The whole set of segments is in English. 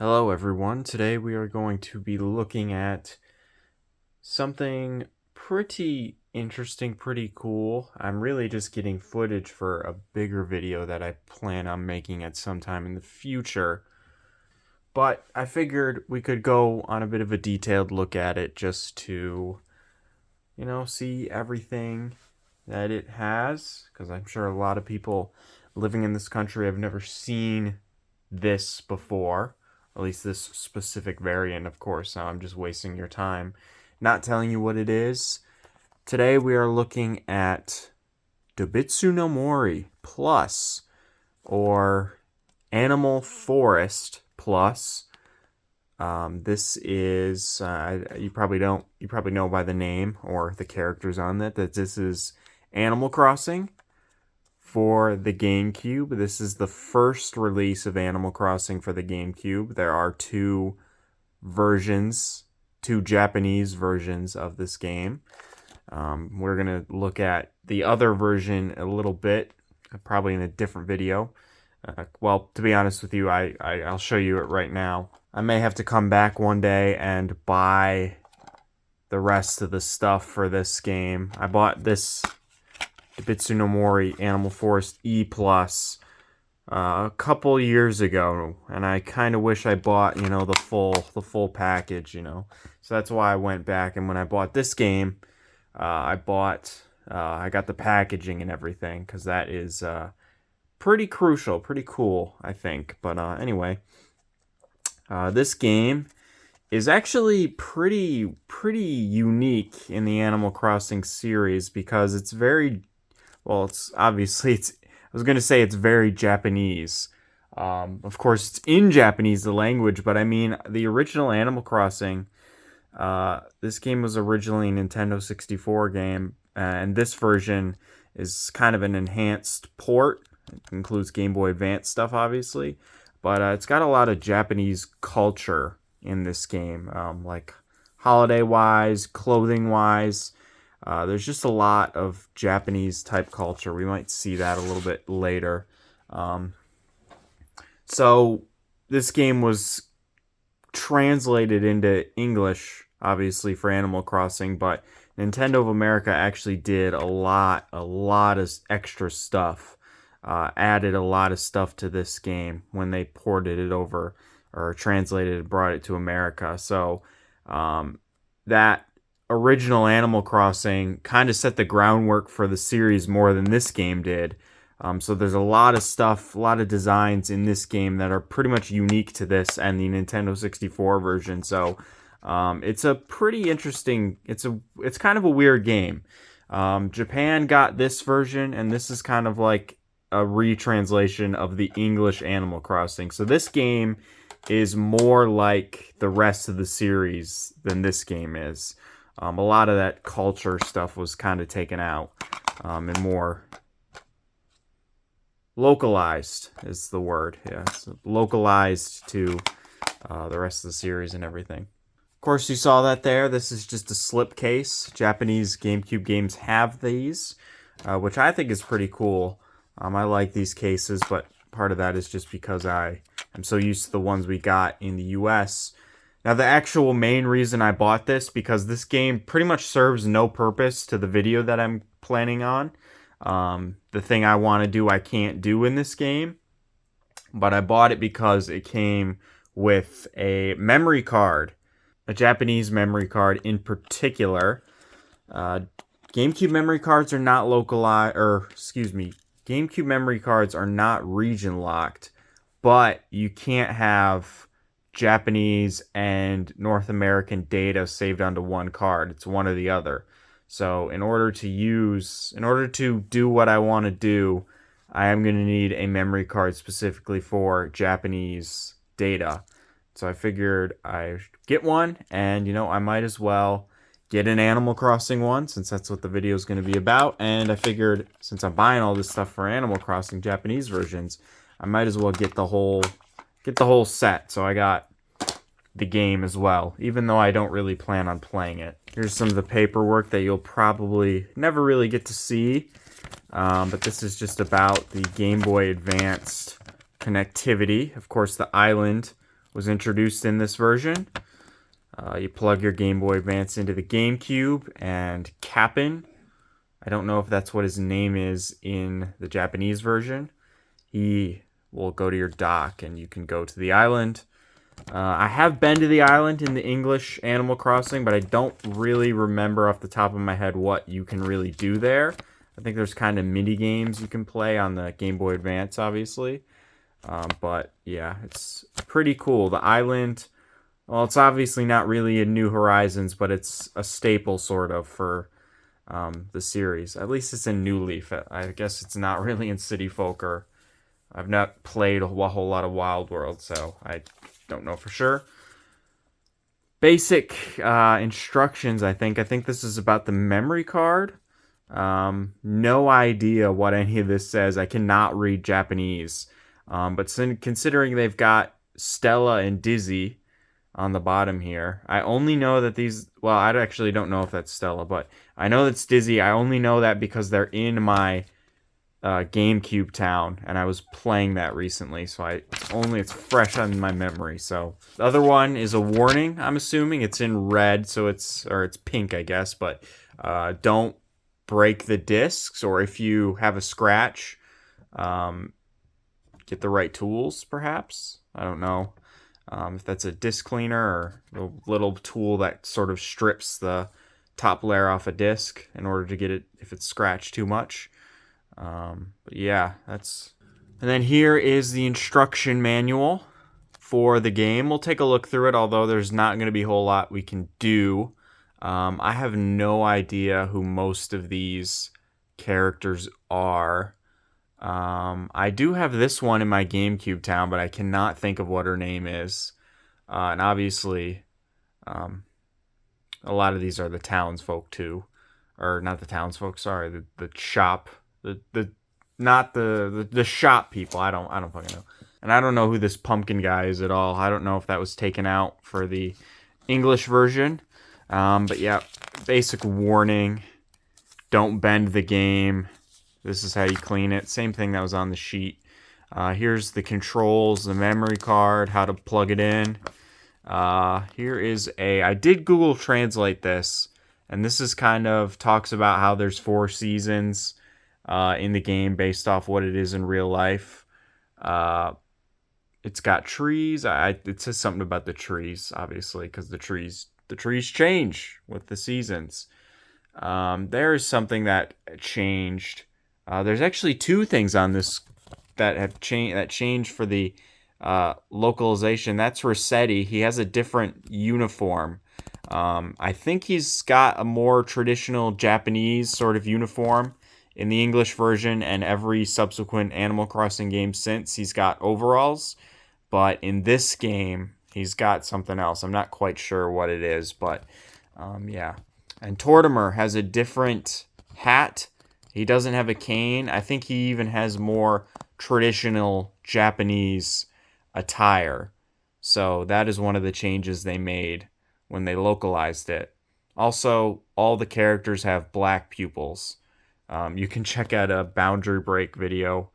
Hello everyone, today we are going to be looking at something pretty interesting, pretty cool. I'm really just getting footage for a bigger video that I plan on making at some time in the future. But I figured we could go on a bit of a detailed look at it just to, see everything that it has. Because I'm sure a lot of people living in this country have never seen this before. At least this specific variant, of course. Now I'm just wasting your time not telling you what it is. Today we are looking at Dōbutsu no Mori Plus, or Animal Forest Plus. This is you probably know by the name or the characters on that this is Animal Crossing for the GameCube. This is the first release of Animal Crossing for the GameCube. There are two Japanese versions of this game. We're going to look at the other version a little bit, probably in a different video. Well, to be honest with you, I'll show you it right now. I may have to come back one day and buy the rest of the stuff for this game. I bought this Dōbutsu no Mori Animal Forest E Plus a couple years ago, and I kind of wish I bought, the full package, So that's why I went back, and when I bought this game, I got the packaging and everything, because that is pretty crucial, pretty cool, I think. But anyway, this game is actually pretty unique in the Animal Crossing series because it's very, well, I was going to say it's very Japanese. Of course, it's in Japanese, the language, but I mean, the original Animal Crossing, this game was originally a Nintendo 64 game, and this version is kind of an enhanced port. It includes Game Boy Advance stuff, obviously, but it's got a lot of Japanese culture in this game, like holiday-wise, clothing-wise. There's just a lot of Japanese type culture. We might see that a little bit later. So this game was translated into English, obviously, for Animal Crossing, but Nintendo of America actually did a lot of extra stuff, added a lot of stuff to this game when they ported it over or translated and brought it to America. So that original Animal Crossing kind of set the groundwork for the series more than this game did. So there's a lot of stuff, a lot of designs in this game that are pretty much unique to this and the Nintendo 64 version. So it's a pretty interesting, it's kind of a weird game. Japan got this version, and this is kind of like a retranslation of the English Animal Crossing. So this game is more like the rest of the series than this game is. A lot of that culture stuff was kind of taken out, and more localized is the word. Yeah, so localized to the rest of the series and everything. Of course, you saw that there. This is just a slipcase. Japanese GameCube games have these, which I think is pretty cool. I like these cases, but part of that is just because I am so used to the ones we got in the US. Now, the actual main reason I bought this, because this game pretty much serves no purpose to the video that I'm planning on. The thing I want to do, I can't do in this game. But I bought it because it came with a memory card, a Japanese memory card in particular. GameCube memory cards are not GameCube memory cards are not region locked, but you can't have Japanese and North American data saved onto one card. It's one or the other. So in order to do what I want to do, I am going to need a memory card specifically for Japanese data. So I figured I get one, and I might as well get an Animal Crossing one, since that's what the video is going to be about. And I figured, since I'm buying all this stuff for Animal Crossing Japanese versions, I might as well get the whole set. So I got the game as well, even though I don't really plan on playing it. Here's some of the paperwork that you'll probably never really get to see, but this is just about the Game Boy Advanced connectivity. Of course, the island was introduced in this version. You plug your Game Boy Advance into the GameCube, and Cap'n, I don't know if that's what his name is in the Japanese version, he will go to your dock and you can go to the island. I have been to the island in the English Animal Crossing, but I don't really remember off the top of my head what you can really do there. I think there's kind of mini games you can play on the Game Boy Advance, obviously. But yeah, it's pretty cool. The island, well, it's obviously not really in New Horizons, but it's a staple sort of for the series. At least it's in New Leaf. I guess it's not really in City Folk, or I've not played a whole lot of Wild World, so I don't know for sure. Basic instructions, I think. I think this is about the memory card. No idea what any of this says. I cannot read Japanese. But considering they've got Stella and Dizzy on the bottom here, I only know that these... Well, I actually don't know if that's Stella, but I know that's Dizzy. I only know that because they're in my GameCube town, and I was playing that recently, so it's fresh on my memory. So the other one is a warning. I'm assuming it's in red, so it's pink, I guess. But don't break the discs, or if you have a scratch, get the right tools. Perhaps, I don't know if that's a disc cleaner or a little tool that sort of strips the top layer off a disc in order to get it if it's scratched too much. But yeah, that's... And then here is the instruction manual for the game. We'll take a look through it, although there's not going to be a whole lot we can do. I have no idea who most of these characters are. I do have this one in my GameCube town, but I cannot think of what her name is. And obviously, a lot of these are the townsfolk too. Or not the townsfolk, sorry, the shop... not the shop people. I don't fucking know. And I don't know who this pumpkin guy is at all. I don't know if that was taken out for the English version. But yeah, basic warning. Don't bend the game. This is how you clean it. Same thing that was on the sheet. Here's the controls, the memory card, how to plug it in. Here is I did Google Translate this, and this is kind of talks about how there's 4 seasons in the game based off what it is in real life. It's got trees. It says something about the trees, obviously, because the trees change with the seasons. There is something that changed. There's actually 2 things on this that have changed for the localization. That's Rossetti. He has a different uniform. I think he's got a more traditional Japanese sort of uniform in the English version, and every subsequent Animal Crossing game since, he's got overalls. But in this game, he's got something else. I'm not quite sure what it is, but yeah. And Tortimer has a different hat. He doesn't have a cane. I think he even has more traditional Japanese attire. So that is one of the changes they made when they localized it. Also, all the characters have black pupils. You can check out a Boundary Break video.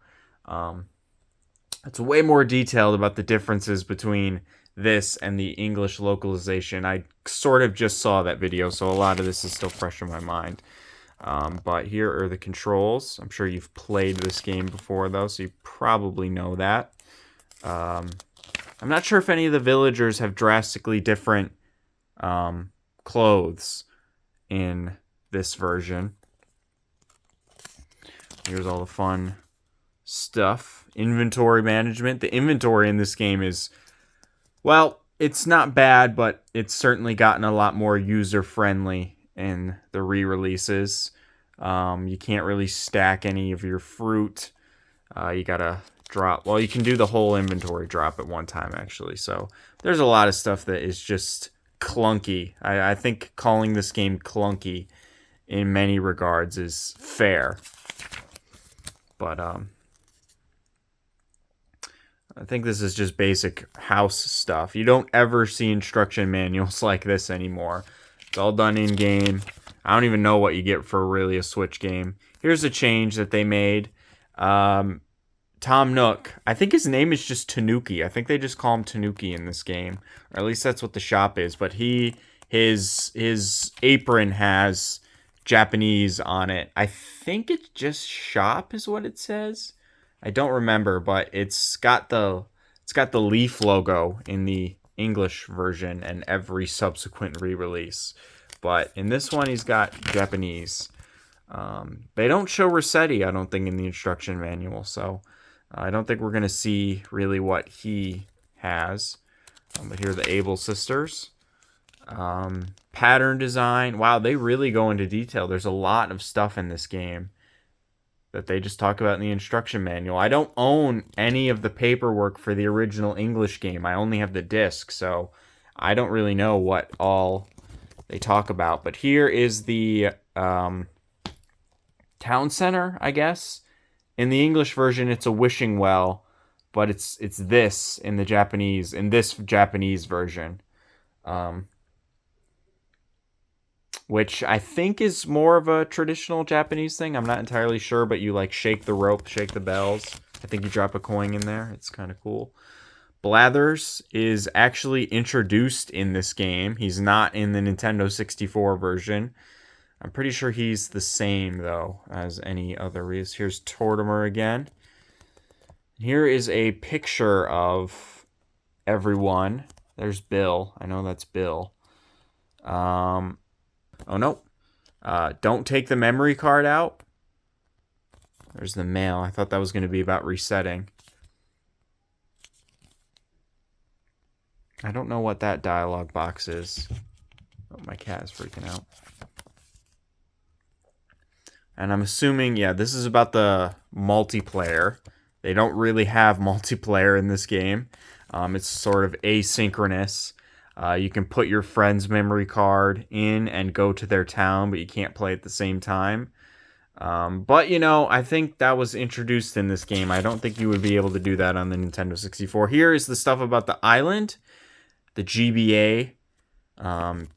It's way more detailed about the differences between this and the English localization. I sort of just saw that video, so a lot of this is still fresh in my mind. But here are the controls. I'm sure you've played this game before, though, so you probably know that. I'm not sure if any of the villagers have drastically different clothes in this version. Here's all the fun stuff. Inventory management. The inventory in this game is, well, it's not bad, but it's certainly gotten a lot more user-friendly in the re-releases. You can't really stack any of your fruit. You gotta drop. Well, you can do the whole inventory drop at one time, actually. So there's a lot of stuff that is just clunky. I think calling this game clunky in many regards is fair. But I think this is just basic house stuff. You don't ever see instruction manuals like this anymore. It's all done in-game. I don't even know what you get for really a Switch game. Here's a change that they made. Tom Nook. I think his name is just Tanuki. I think they just call him Tanuki in this game, or at least that's what the shop is. But his apron has Japanese on it. I think it's just shop is what it says. I don't remember, but it's got the Leaf logo in the English version and every subsequent re-release. But in this one, he's got Japanese. They don't show Rossetti, I don't think, in the instruction manual, so I don't think we're going to see really what he has. But here are the Able sisters. Pattern design. Wow, they really go into detail. There's a lot of stuff in this game that they just talk about in the instruction manual. I don't own any of the paperwork for the original English game. I only have the disc, so I don't really know what all they talk about. But here is the town center, I guess. In the English version, it's a wishing well, but it's this in this Japanese version. Which I think is more of a traditional Japanese thing. I'm not entirely sure, but you like shake the rope, shake the bells. I think you drop a coin in there. It's kind of cool. Blathers is actually introduced in this game. He's not in the Nintendo 64 version. I'm pretty sure he's the same, though, as any other. Here's Tortimer again. Here is a picture of everyone. There's Bill. I know that's Bill. Oh, no. Don't take the memory card out. There's the mail. I thought that was going to be about resetting. I don't know what that dialogue box is. Oh, my cat is freaking out. And I'm assuming, yeah, this is about the multiplayer. They don't really have multiplayer in this game. It's sort of asynchronous. You can put your friend's memory card in and go to their town, but you can't play at the same time. But, you know, I think that was introduced in this game. I don't think you would be able to do that on the Nintendo 64. Here is the stuff about the island, the GBA,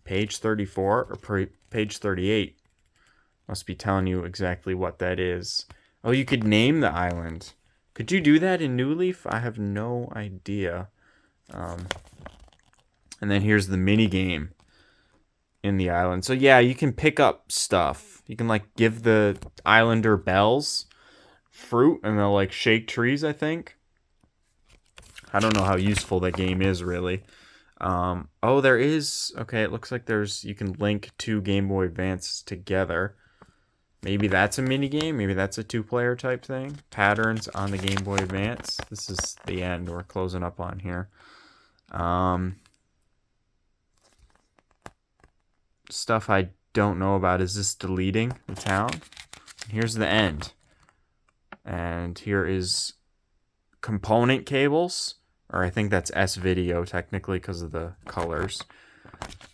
page 34, or page 38. Must be telling you exactly what that is. Oh, you could name the island. Could you do that in New Leaf? I have no idea. And then here's the mini game in the island. So yeah, you can pick up stuff. You can like give the islander bells, fruit, and they'll like shake trees, I think. I don't know how useful that game is really. Oh, there is. Okay, it looks like you can link two Game Boy Advance together. Maybe that's a mini game. Maybe that's a two-player type thing. Patterns on the Game Boy Advance. This is the end. We're closing up on here. Stuff I don't know about. Is this deleting the town? Here's the end. And here is component cables. Or I think that's S-Video technically because of the colors.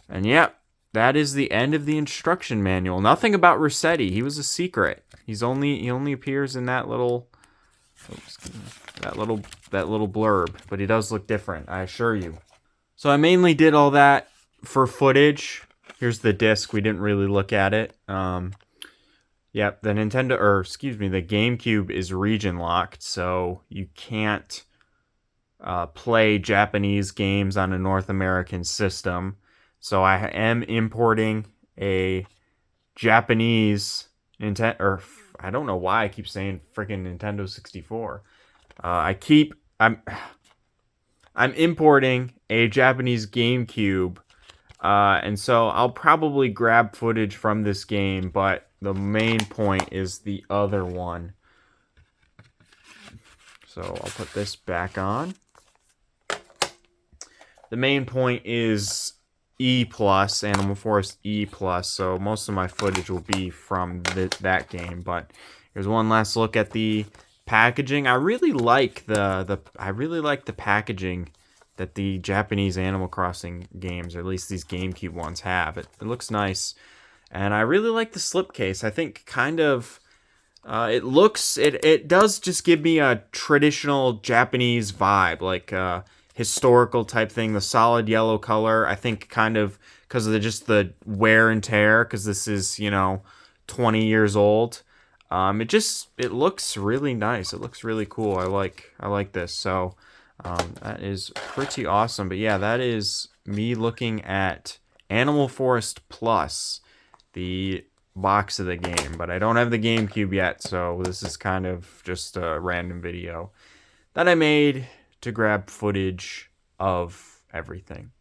And yeah, that is the end of the instruction manual. Nothing about Rossetti. He was a secret. He only appears in that little blurb, but he does look different, I assure you. So I mainly did all that for footage. Here's the disc. We didn't really look at it. Yep, the GameCube is region locked, so you can't play Japanese games on a North American system. So I am importing a Japanese Nintendo, or I don't know why I keep saying freaking Nintendo 64. I'm importing a Japanese GameCube, and so I'll probably grab footage from this game, but the main point is the other one. So I'll put this back on. The main point is E+, Animal Force E+, so most of my footage will be from that game. But here's one last look at the packaging. I really like the packaging that the Japanese Animal Crossing games, or at least these GameCube ones, have. It looks nice, and I really like the slipcase. I think kind of it does just give me a traditional Japanese vibe, like historical type thing. The solid yellow color, I think, kind of because of just the wear and tear, because this is 20 years old. It looks really nice. It looks really cool. I like this. So that is pretty awesome. But yeah, that is me looking at Animal Forest Plus, the box of the game. But I don't have the GameCube yet, so this is kind of just a random video that I made to grab footage of everything.